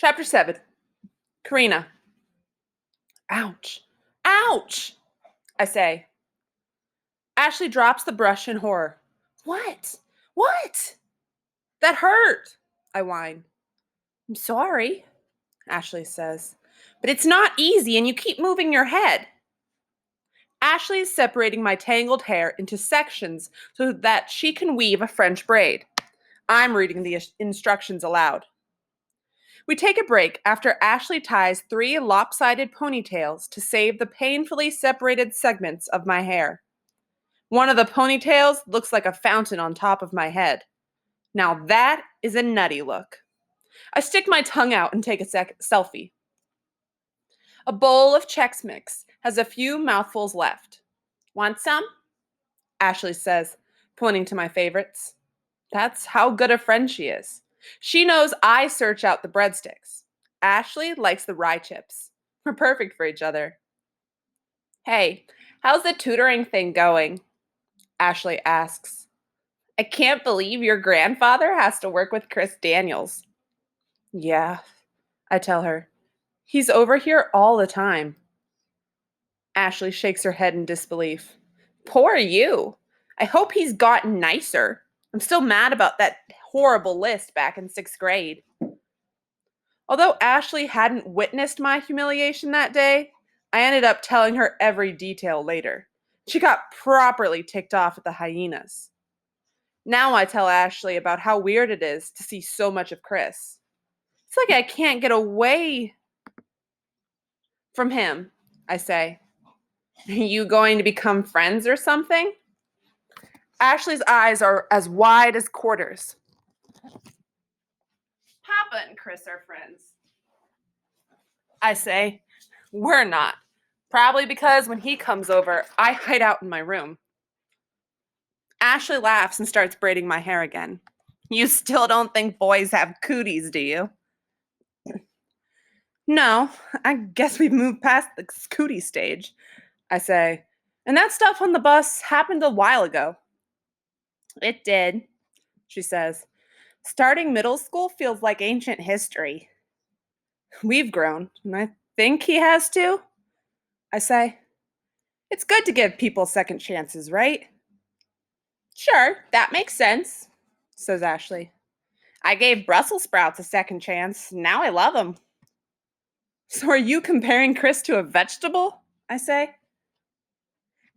Chapter 7. Karina. Ouch. Ouch! I say. Ashley drops the brush in horror. What? What? That hurt, I whine. I'm sorry, Ashley says. But it's not easy and you keep moving your head. Ashley is separating my tangled hair into sections so that she can weave a French braid. I'm reading the instructions aloud. We take a break after Ashley ties 3 lopsided ponytails to save the painfully separated segments of my hair. One of the ponytails looks like a fountain on top of my head. Now that is a nutty look. I stick my tongue out and take a selfie. A bowl of Chex Mix has a few mouthfuls left. Want some? Ashley says, pointing to my favorites. That's how good a friend she is. She knows I search out the breadsticks. Ashley likes the rye chips. We're perfect for each other. Hey, how's the tutoring thing going? Ashley asks. I can't believe your grandfather has to work with Chris Daniels. Yeah, I tell her. He's over here all the time. Ashley shakes her head in disbelief. Poor you. I hope he's gotten nicer. I'm still mad about that horrible list back in 6th grade. Although Ashley hadn't witnessed my humiliation that day, I ended up telling her every detail later. She got properly ticked off at the hyenas. Now I tell Ashley about how weird it is to see so much of Chris. It's like I can't get away from him, I say. Are you going to become friends or something? Ashley's eyes are as wide as quarters. Papa and Chris are friends. I say, we're not. Probably because when he comes over, I hide out in my room. Ashley laughs and starts braiding my hair again. You still don't think boys have cooties, do you? No, I guess we've moved past the cootie stage, I say. And that stuff on the bus happened a while ago. It did, she says. Starting middle school feels like ancient history. We've grown, and I think he has too, I say. It's good to give people second chances, right? Sure, that makes sense, says Ashley. I gave Brussels sprouts a second chance. Now I love them. So are you comparing Chris to a vegetable? I say.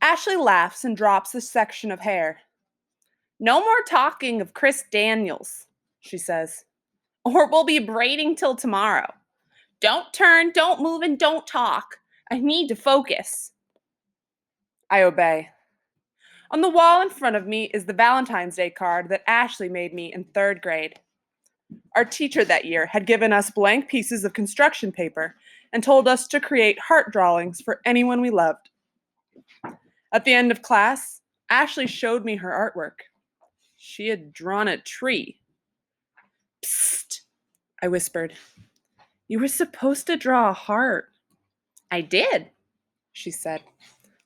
Ashley laughs and drops the section of hair. No more talking of Chris Daniels, she says, or we'll be braiding till tomorrow. Don't turn, don't move, and don't talk. I need to focus. I obey. On the wall in front of me is the Valentine's Day card that Ashley made me in 3rd grade. Our teacher that year had given us blank pieces of construction paper and told us to create heart drawings for anyone we loved. At the end of class, Ashley showed me her artwork. She had drawn a tree. Psst, I whispered. You were supposed to draw a heart. I did, she said.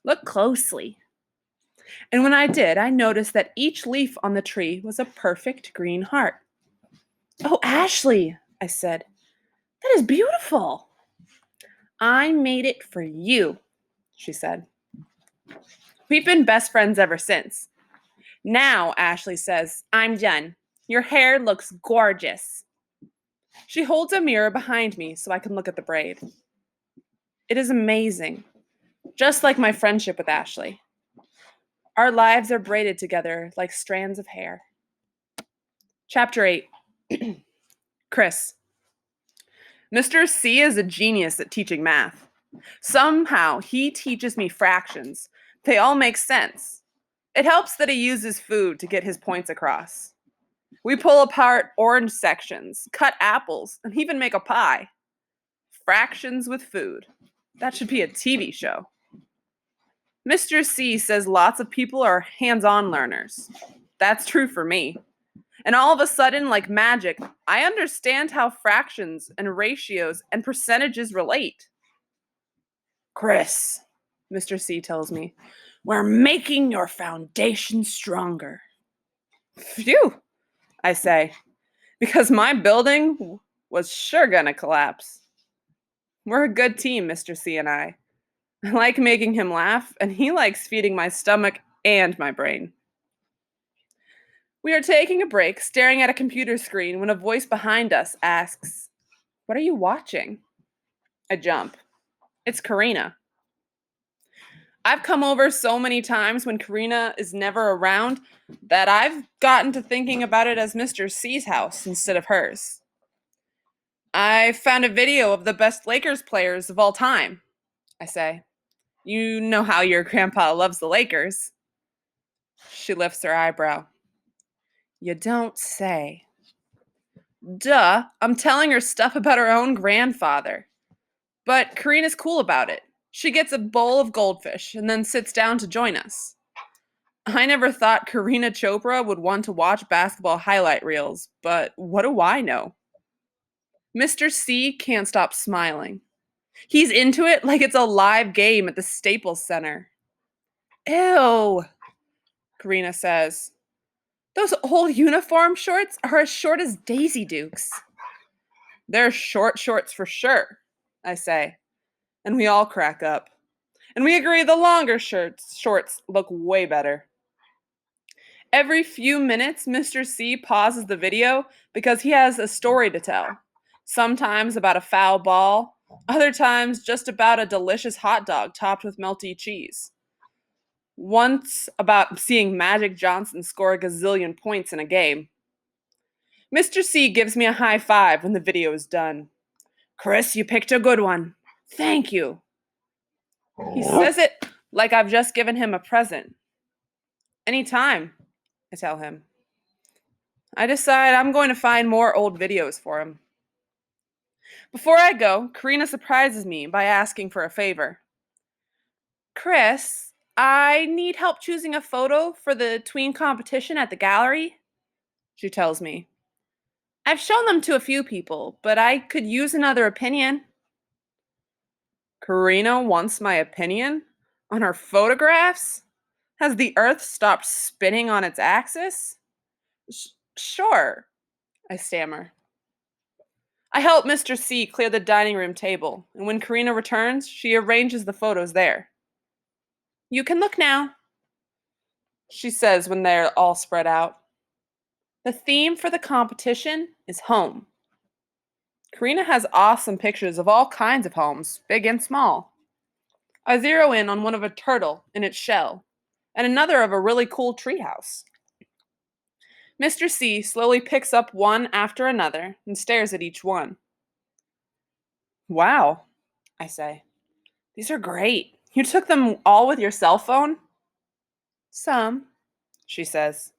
Look closely. And when I did, I noticed that each leaf on the tree was a perfect green heart. Oh, Ashley, I said. That is beautiful. I made it for you, she said. We've been best friends ever since. Now, Ashley says, I'm done. Your hair looks gorgeous. She holds a mirror behind me so I can look at the braid. It is amazing, just like my friendship with Ashley. Our lives are braided together like strands of hair. Chapter 8. Chris. Mr. C is a genius at teaching math. Somehow he teaches me fractions. They all make sense. It helps that he uses food to get his points across. We pull apart orange sections, cut apples, and even make a pie. Fractions with food. That should be a TV show. Mr. C says lots of people are hands-on learners. That's true for me. And all of a sudden, like magic, I understand how fractions and ratios and percentages relate. Chris, Mr. C tells me, we're making your foundation stronger. Phew, I say, because my building was sure gonna collapse. We're a good team, Mr. C and I. I like making him laugh, and he likes feeding my stomach and my brain. We are taking a break, staring at a computer screen, when a voice behind us asks, "What are you watching?" I jump. It's Karina. I've come over so many times when Karina is never around that I've gotten to thinking about it as Mr. C's house instead of hers. I found a video of the best Lakers players of all time, I say. You know how your grandpa loves the Lakers. She lifts her eyebrow. You don't say. Duh, I'm telling her stuff about her own grandfather. But Karina's cool about it. She gets a bowl of goldfish and then sits down to join us. I never thought Karina Chopra would want to watch basketball highlight reels, but what do I know? Mr. C can't stop smiling. He's into it like it's a live game at the Staples Center. Ew, Karina says. Those old uniform shorts are as short as Daisy Dukes. They're short shorts for sure, I say, and we all crack up. And we agree the longer shorts look way better. Every few minutes, Mr. C pauses the video because he has a story to tell. Sometimes about a foul ball, other times just about a delicious hot dog topped with melty cheese. Once about seeing Magic Johnson score a gazillion points in a game. Mr. C gives me a high five when the video is done. Chris, you picked a good one. Thank you. He says it like I've just given him a present. Anytime, I tell him. I decide I'm going to find more old videos for him. Before I go, Karina surprises me by asking for a favor. Chris, I need help choosing a photo for the tween competition at the gallery, she tells me. I've shown them to a few people, but I could use another opinion. Karina wants my opinion? On her photographs? Has the Earth stopped spinning on its axis? Sure, I stammer. I help Mr. C clear the dining room table, and when Karina returns, she arranges the photos there. You can look now, she says when they're all spread out. The theme for the competition is home. Karina has awesome pictures of all kinds of homes, big and small. I zero in on one of a turtle in its shell, and another of a really cool treehouse. Mr. C slowly picks up one after another and stares at each one. Wow, I say. These are great. You took them all with your cell phone? Some, she says.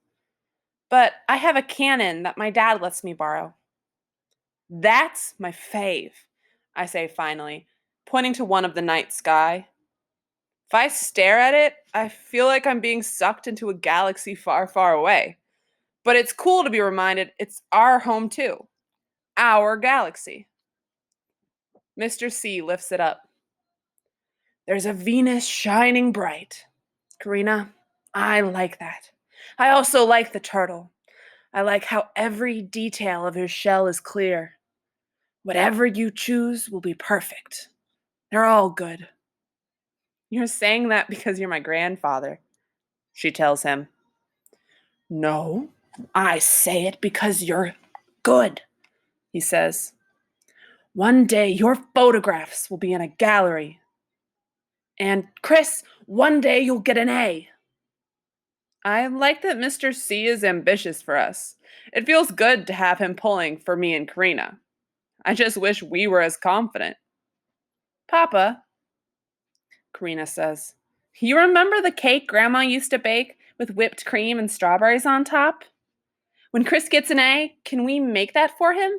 But I have a Canon that my dad lets me borrow. That's my fave, I say finally, pointing to one of the night sky. If I stare at it, I feel like I'm being sucked into a galaxy far, far away. But it's cool to be reminded it's our home too. Our galaxy. Mr. C lifts it up. There's a Venus shining bright. Karina, I like that. I also like the turtle. I like how every detail of his shell is clear. Whatever you choose will be perfect. They're all good. You're saying that because you're my grandfather, she tells him. No, I say it because you're good, he says. One day your photographs will be in a gallery. And Chris, one day you'll get an A. I like that Mr. C is ambitious for us. It feels good to have him pulling for me and Karina. I just wish we were as confident. Papa, Karina says, you remember the cake Grandma used to bake with whipped cream and strawberries on top? When Chris gets an A, can we make that for him?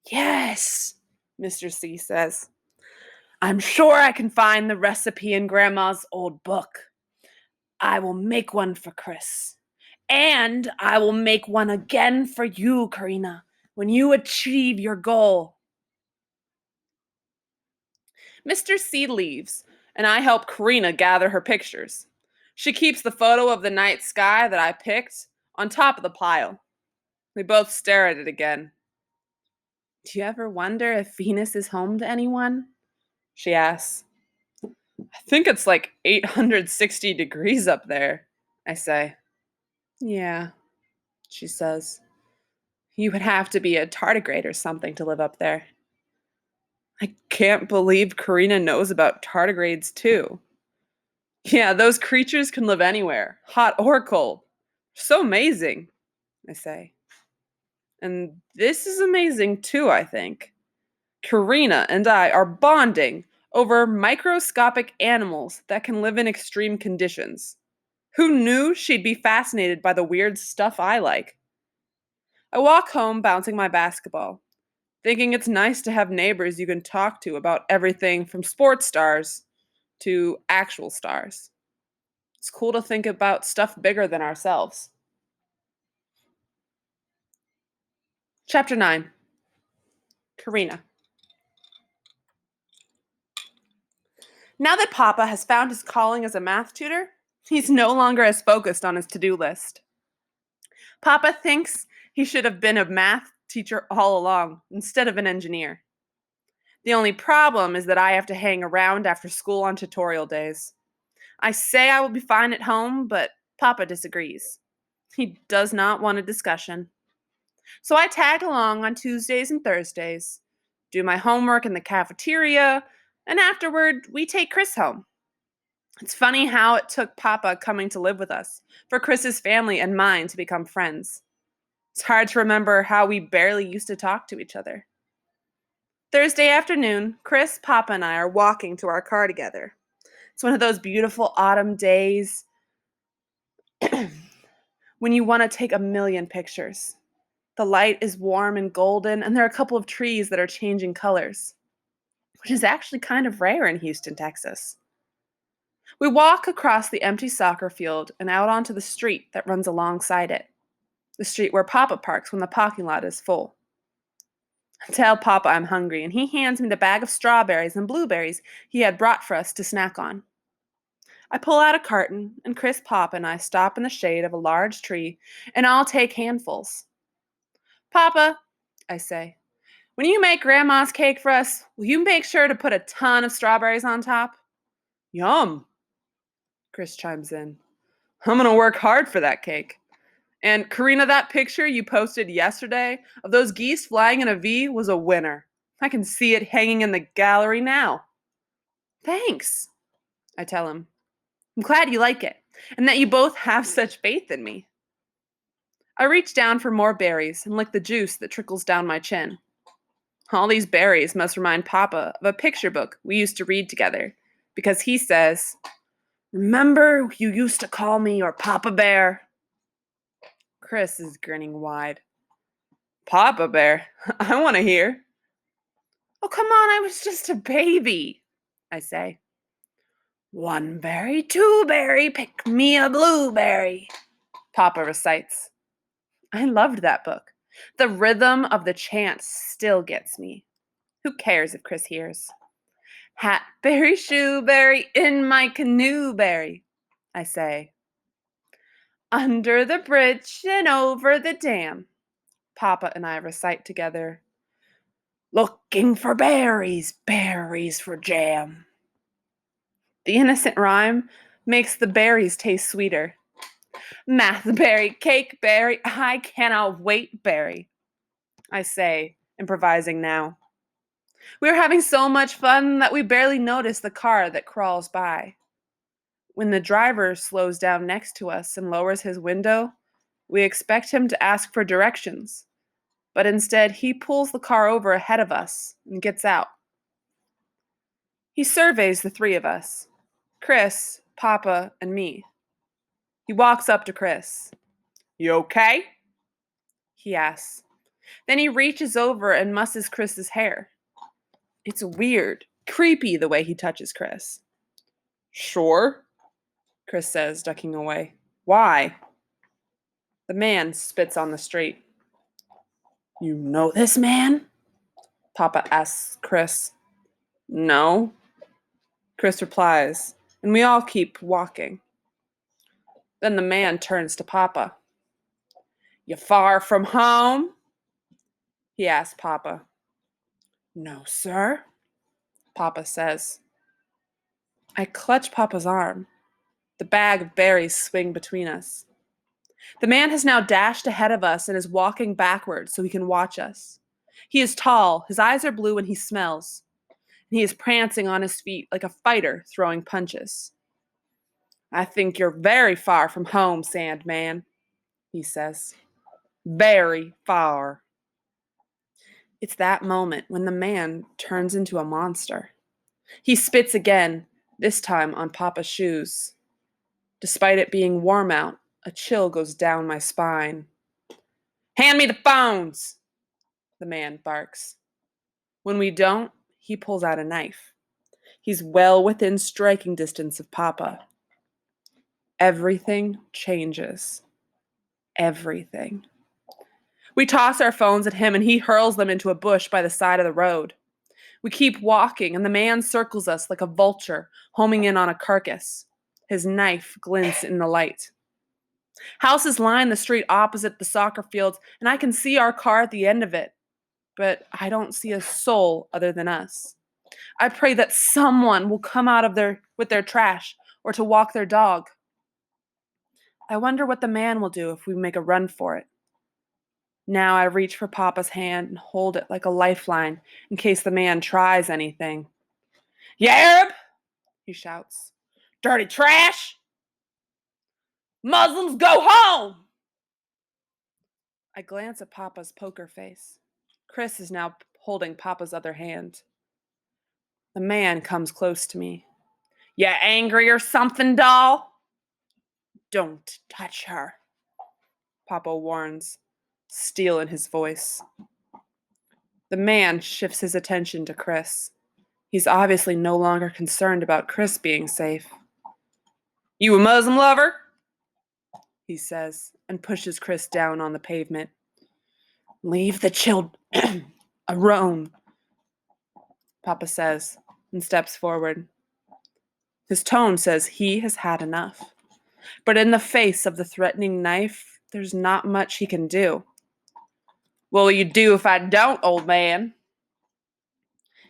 Yes, Mr. C says. I'm sure I can find the recipe in Grandma's old book. I will make one for Chris. And I will make one again for you, Karina, when you achieve your goal. Mr. C leaves, and I help Karina gather her pictures. She keeps the photo of the night sky that I picked on top of the pile. We both stare at it again. Do you ever wonder if Venus is home to anyone? She asks. I think it's like 860 degrees up there, I say. Yeah, she says. You would have to be a tardigrade or something to live up there. I can't believe Karina knows about tardigrades too. Yeah, those creatures can live anywhere, hot or cold. So amazing, I say. And this is amazing too, I think. Karina and I are bonding over microscopic animals that can live in extreme conditions. Who knew she'd be fascinated by the weird stuff I like? I walk home bouncing my basketball, thinking it's nice to have neighbors you can talk to about everything from sports stars to actual stars. It's cool to think about stuff bigger than ourselves. Chapter 9. Karina. Now that Papa has found his calling as a math tutor, he's no longer as focused on his to-do list. Papa thinks he should have been a math teacher all along instead of an engineer. The only problem is that I have to hang around after school on tutorial days. I say I will be fine at home, but Papa disagrees. He does not want a discussion. So I tag along on Tuesdays and Thursdays, do my homework in the cafeteria, and afterward, we take Chris home. It's funny how it took Papa coming to live with us for Chris's family and mine to become friends. It's hard to remember how we barely used to talk to each other. Thursday afternoon, Chris, Papa, and I are walking to our car together. It's one of those beautiful autumn days when you want to take a million pictures. The light is warm and golden, and there are a couple of trees that are changing colors, which is actually kind of rare in Houston, Texas. We walk across the empty soccer field and out onto the street that runs alongside it, the street where Papa parks when the parking lot is full. I tell Papa I'm hungry, and he hands me the bag of strawberries and blueberries he had brought for us to snack on. I pull out a carton, and Chris, Papa, and I stop in the shade of a large tree, and I'll take handfuls. Papa, I say, when you make Grandma's cake for us, will you make sure to put a ton of strawberries on top? Yum, Chris chimes in. I'm gonna work hard for that cake. And Karina, that picture you posted yesterday of those geese flying in a V was a winner. I can see it hanging in the gallery now. Thanks, I tell him. I'm glad you like it, and that you both have such faith in me. I reach down for more berries and lick the juice that trickles down my chin. All these berries must remind Papa of a picture book we used to read together, because he says, "Remember you used to call me your Papa Bear?" Chris is grinning wide. Papa Bear? I want to hear. Oh, come on, I was just a baby, I say. One berry, two berry, pick me a blueberry, Papa recites. I loved that book. The rhythm of the chant still gets me. Who cares if Chris hears? Hatberry, shoeberry, in my canoeberry, I say. Under the bridge and over the dam, Papa and I recite together. Looking for berries, berries for jam. The innocent rhyme makes the berries taste sweeter. Mathberry, cakeberry, I cannot wait berry, I say, improvising now. We are having so much fun that we barely notice the car that crawls by. When the driver slows down next to us and lowers his window, we expect him to ask for directions, but instead he pulls the car over ahead of us and gets out. He surveys the three of us, Chris, Papa, and me. He walks up to Chris. You okay? He asks. Then he reaches over and musses Chris's hair. It's weird, creepy the way he touches Chris. Sure, Chris says, ducking away. Why? The man spits on the street. You know this man? Papa asks Chris. No, Chris replies, and we all keep walking. Then the man turns to Papa. You far from home? He asks Papa. No, sir, Papa says. I clutch Papa's arm. The bag of berries swing between us. The man has now dashed ahead of us and is walking backwards so he can watch us. He is tall, his eyes are blue, and he smells. And he is prancing on his feet like a fighter throwing punches. I think you're very far from home, Sandman, he says. Very far. It's that moment when the man turns into a monster. He spits again, this time on Papa's shoes. Despite it being warm out, a chill goes down my spine. Hand me the phones, the man barks. When we don't, he pulls out a knife. He's well within striking distance of Papa. Everything changes. Everything. We toss our phones at him and he hurls them into a bush by the side of the road. We keep walking and the man circles us like a vulture, homing in on a carcass. His knife glints in the light. Houses line the street opposite the soccer fields, and I can see our car at the end of it. But I don't see a soul other than us. I pray that someone will come out of with their trash or to walk their dog. I wonder what the man will do if we make a run for it. Now I reach for Papa's hand and hold it like a lifeline in case the man tries anything. You Arab? He shouts. Dirty trash! Muslims go home! I glance at Papa's poker face. Chris is now holding Papa's other hand. The man comes close to me. You angry or something, doll? Don't touch her, Papa warns, steel in his voice. The man shifts his attention to Chris. He's obviously no longer concerned about Chris being safe. You a Muslim lover? He says, and pushes Chris down on the pavement. Leave the children alone, Papa says, and steps forward. His tone says he has had enough. But in the face of the threatening knife, there's not much he can do. What will you do if I don't, old man?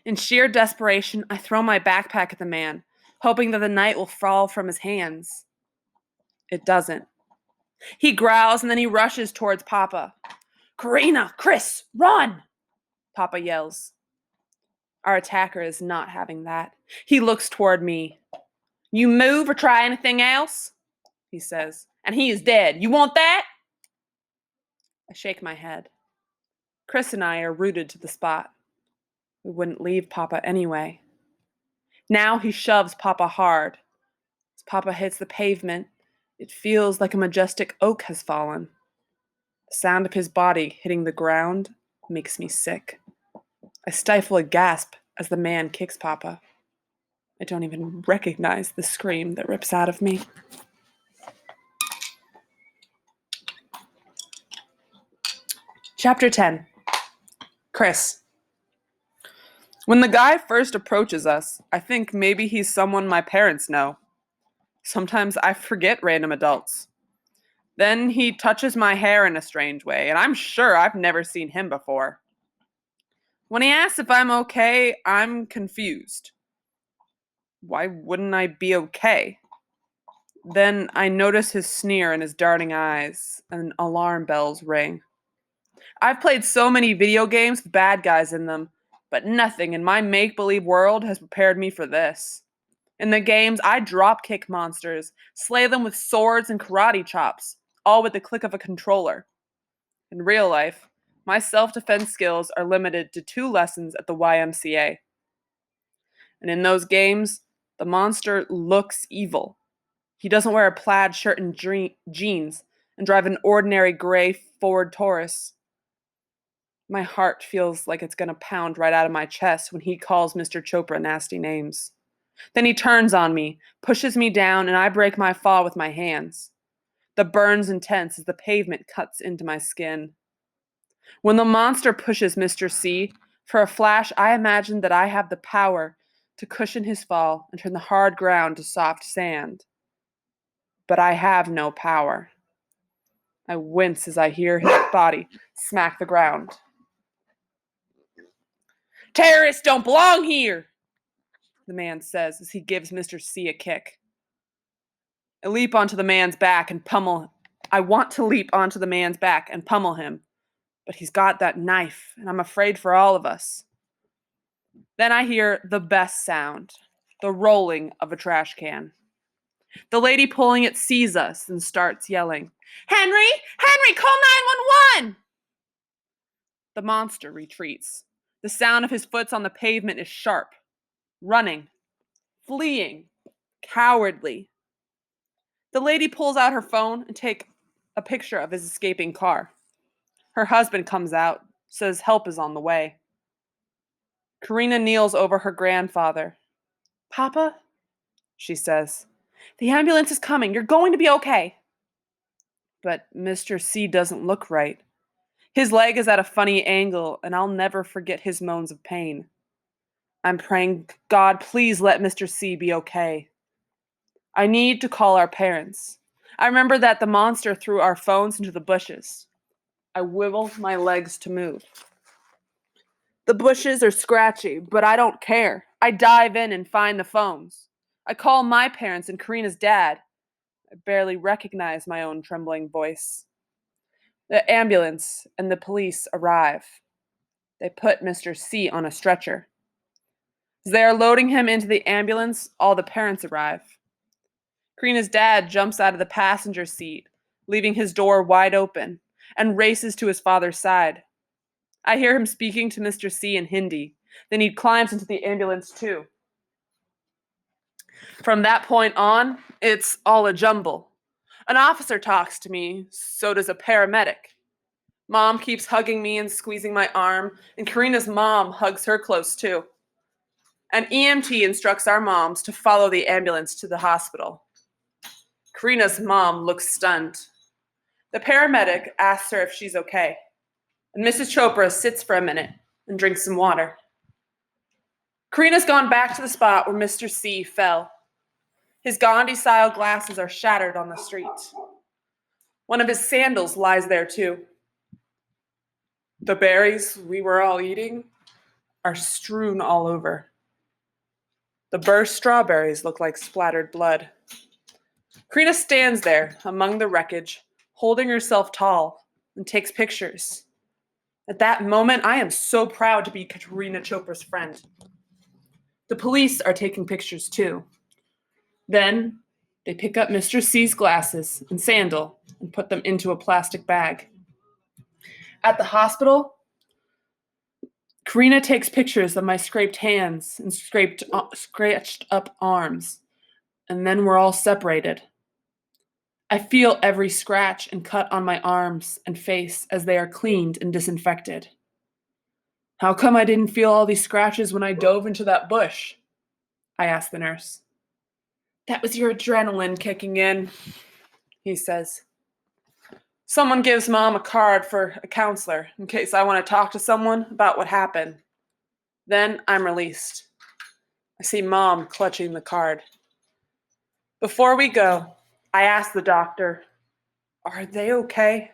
In sheer desperation, I throw my backpack at the man, hoping that the knife will fall from his hands. It doesn't. He growls and then he rushes towards Papa. Karina, Chris, run! Papa yells. Our attacker is not having that. He looks toward me. You move or try anything else? He says. And he is dead. You want that? I shake my head. Chris and I are rooted to the spot. We wouldn't leave Papa anyway. Now he shoves Papa hard. As Papa hits the pavement, it feels like a majestic oak has fallen. The sound of his body hitting the ground makes me sick. I stifle a gasp as the man kicks Papa. I don't even recognize the scream that rips out of me. Chapter 10. Chris. When the guy first approaches us, I think maybe he's someone my parents know. Sometimes I forget random adults. Then he touches my hair in a strange way, and I'm sure I've never seen him before. When he asks if I'm okay, I'm confused. Why wouldn't I be okay? Then I notice his sneer in his darting eyes, and alarm bells ring. I've played so many video games with bad guys in them, but nothing in my make-believe world has prepared me for this. In the games, I drop-kick monsters, slay them with swords and karate chops, all with the click of a controller. In real life, my self-defense skills are limited to 2 lessons at the YMCA. And in those games, the monster looks evil. He doesn't wear a plaid shirt and jeans and drive an ordinary gray Ford Taurus. My heart feels like it's going to pound right out of my chest when he calls Mr. Chopra nasty names. Then he turns on me, pushes me down, and I break my fall with my hands. The burn's intense as the pavement cuts into my skin. When the monster pushes Mr. C, for a flash I imagine that I have the power to cushion his fall and turn the hard ground to soft sand. But I have no power. I wince as I hear his body smack the ground. Terrorists don't belong here, the man says as he gives Mr. C a kick. I leap onto the man's back and pummel. I want to leap onto the man's back and pummel him, but he's got that knife, and I'm afraid for all of us. Then I hear the best sound, the rolling of a trash can. The lady pulling it sees us and starts yelling, Henry! Henry, call 911! The monster retreats. The sound of his foot on the pavement is sharp, running, fleeing, cowardly. The lady pulls out her phone and takes a picture of his escaping car. Her husband comes out, says help is on the way. Karina kneels over her grandfather. Papa, she says, the ambulance is coming. You're going to be okay. But Mr. C doesn't look right. His leg is at a funny angle, and I'll never forget his moans of pain. I'm praying, God, please let Mr. C be okay. I need to call our parents. I remember that the monster threw our phones into the bushes. I wiggle my legs to move. The bushes are scratchy, but I don't care. I dive in and find the phones. I call my parents and Karina's dad. I barely recognize my own trembling voice. The ambulance and the police arrive. They put Mr. C on a stretcher. As they are loading him into the ambulance, all the parents arrive. Karina's dad jumps out of the passenger seat, leaving his door wide open, and races to his father's side. I hear him speaking to Mr. C in Hindi. Then he climbs into the ambulance too. From that point on, it's all a jumble. An officer talks to me, so does a paramedic. Mom keeps hugging me and squeezing my arm, and Karina's mom hugs her close too. An EMT instructs our moms to follow the ambulance to the hospital. Karina's mom looks stunned. The paramedic asks her if she's okay, and Mrs. Chopra sits for a minute and drinks some water. Karina's gone back to the spot where Mr. C fell. His Gandhi-style glasses are shattered on the street. One of his sandals lies there too. The berries we were all eating are strewn all over. The burst strawberries look like splattered blood. Karina stands there among the wreckage, holding herself tall, and takes pictures. At that moment, I am so proud to be Karina Chopra's friend. The police are taking pictures too. Then they pick up Mr. C's glasses and sandal and put them into a plastic bag. At the hospital, Karina takes pictures of my scraped hands and scratched up arms, and then we're all separated. I feel every scratch and cut on my arms and face as they are cleaned and disinfected. How come I didn't feel all these scratches when I dove into that bush? I asked the nurse. That was your adrenaline kicking in, he says. Someone gives Mom a card for a counselor in case I want to talk to someone about what happened. Then I'm released. I see Mom clutching the card. Before we go, I ask the doctor, are they okay?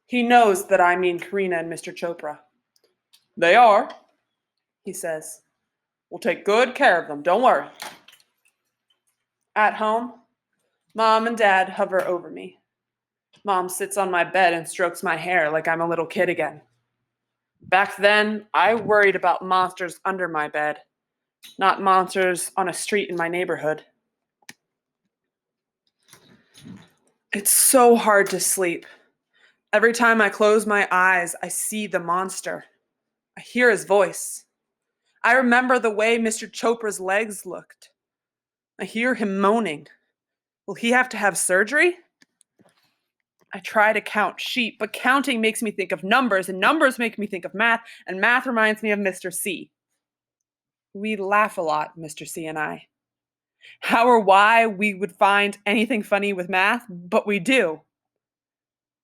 He knows that I mean Karina and Mr. Chopra. They are, he says. We'll take good care of them, don't worry. At home, Mom and Dad hover over me. Mom sits on my bed and strokes my hair like I'm a little kid again. Back then, I worried about monsters under my bed, not monsters on a street in my neighborhood. It's so hard to sleep. Every time I close my eyes, I see the monster. I hear his voice. I remember the way Mr. Chopra's legs looked. I hear him moaning. Will he have to have surgery? I try to count sheep, but counting makes me think of numbers, and numbers make me think of math, and math reminds me of Mr. C. We laugh a lot, Mr. C and I. How or why we would find anything funny with math, but we do.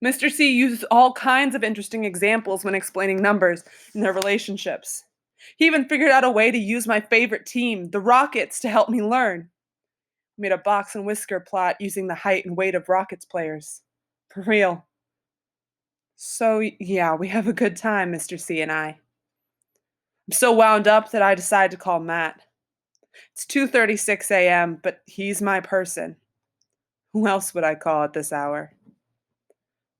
Mr. C uses all kinds of interesting examples when explaining numbers and their relationships. He even figured out a way to use my favorite team, the Rockets, to help me learn. We made a box and whisker plot using the height and weight of Rockets players. For real. So, yeah, we have a good time, Mr. C and I. I'm so wound up that I decide to call Matt. It's 2:36 a.m., but he's my person. Who else would I call at this hour?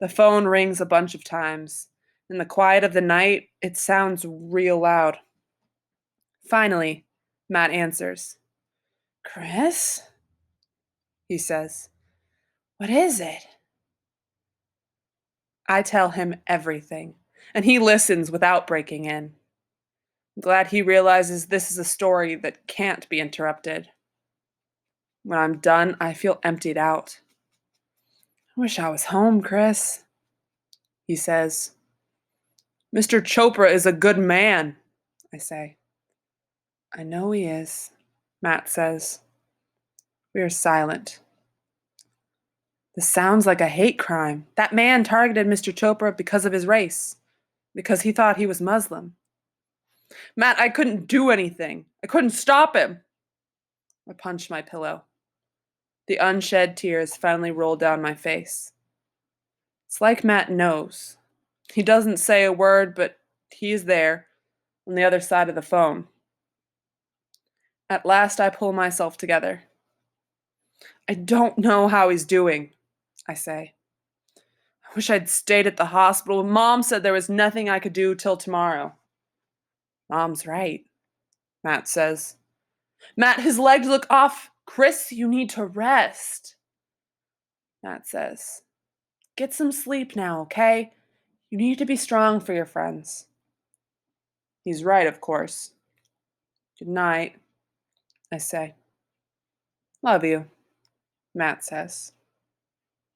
The phone rings a bunch of times. In the quiet of the night, it sounds real loud. Finally, Matt answers. Chris? He says. What is it? I tell him everything, and he listens without breaking in. I'm glad he realizes this is a story that can't be interrupted. When I'm done, I feel emptied out. I wish I was home, Chris, he says. Mr. Chopra is a good man, I say. I know he is, Matt says. We are silent. This sounds like a hate crime. That man targeted Mr. Chopra because of his race, because he thought he was Muslim. Matt, I couldn't do anything. I couldn't stop him. I punched my pillow. The unshed tears finally rolled down my face. It's like Matt knows. He doesn't say a word, but he's there, on the other side of the phone. At last, I pull myself together. I don't know how he's doing, I say. I wish I'd stayed at the hospital. Mom said there was nothing I could do till tomorrow. Mom's right, Matt says. Matt, his legs look off. Chris, you need to rest, Matt says. Get some sleep now, okay? You need to be strong for your friends. He's right, of course. Good night, I say. Love you, Matt says.